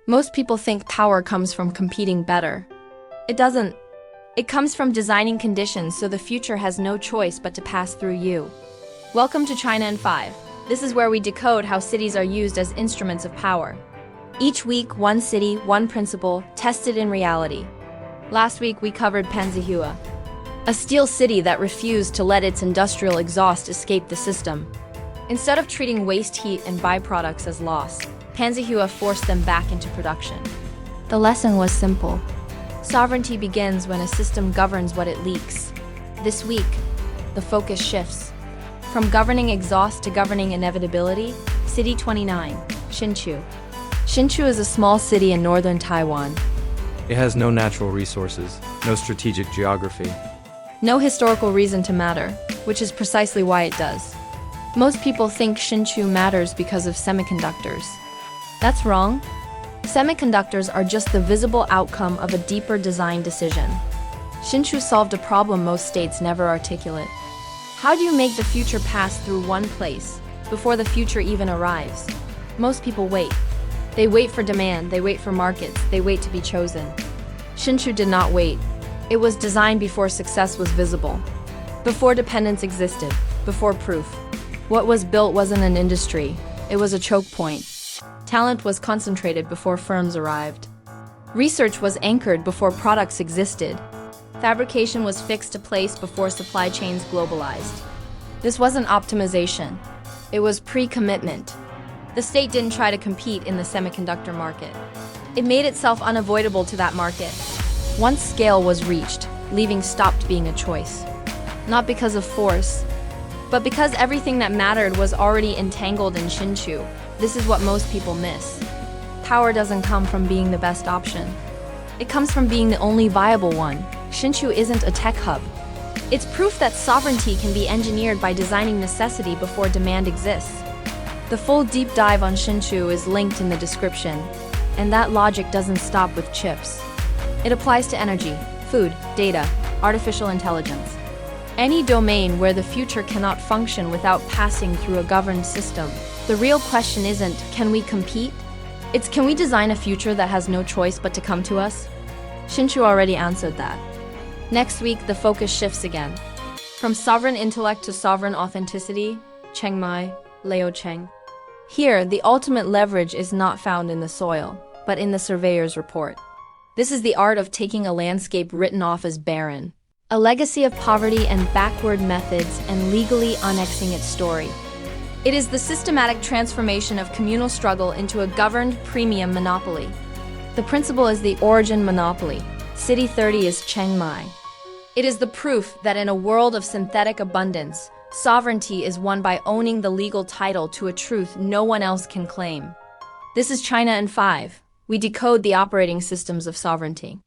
Most people think power comes from competing better. It doesn't. It comes from designing conditions so the future has no choice but to pass through you. Welcome to China in 5. This is where we decode how cities are used as instruments of power. Each week, one city, one principle, tested in reality. Last week, we covered Panzhihua, a steel city that refused to let its industrial exhaust escape the system. Instead of treating waste heat and byproducts as loss, Panzhihua forced them back into production. The lesson was simple. Sovereignty begins when a system governs what it leaks. This week, the focus shifts. From governing exhaust to governing inevitability, City 29, Hsinchu. Hsinchu is a small city in northern Taiwan. It has no natural resources, no strategic geography. No historical reason to matter, which is precisely why it does. Most people think Hsinchu matters because of semiconductors. That's wrong. Semiconductors are just the visible outcome of a deeper design decision. Hsinchu solved a problem most states never articulate. How do you make the future pass through one place before the future even arrives? Most people wait. They wait for demand, they wait for markets, they wait to be chosen. Hsinchu did not wait. It was designed before success was visible, before dependence existed, before proof. What was built wasn't an industry, it was a choke point. Talent was concentrated before firms arrived. Research was anchored before products existed. Fabrication was fixed to place before supply chains globalized. This wasn't optimization. It was pre-commitment. The state didn't try to compete in the semiconductor market. It made itself unavoidable to that market. Once scale was reached, leaving stopped being a choice. Not because of force, but because everything that mattered was already entangled in Hsinchu. This is what most people miss. Power doesn't come from being the best option. It comes from being the only viable one. Hsinchu isn't a tech hub. It's proof that sovereignty can be engineered by designing necessity before demand exists. The full deep dive on Hsinchu is linked in the description, and that logic doesn't stop with chips. It applies to energy, food, data, artificial intelligence. Any domain where the future cannot function without passing through a governed system. The real question isn't, can we compete? It's, can we design a future that has no choice but to come to us? Hsinchu already answered that. Next week, the focus shifts again. From sovereign intellect to sovereign authenticity, Chengmai, Laocheng. Here, the ultimate leverage is not found in the soil, but in the surveyor's report. This is the art of taking a landscape written off as barren, a legacy of poverty and backward methods, and legally annexing its story. It is the systematic transformation of communal struggle into a governed premium monopoly. The principle is the origin monopoly. City 30 is Chengmai. It is the proof that in a world of synthetic abundance, sovereignty is won by owning the legal title to a truth no one else can claim. This is China in 5. We decode the operating systems of sovereignty.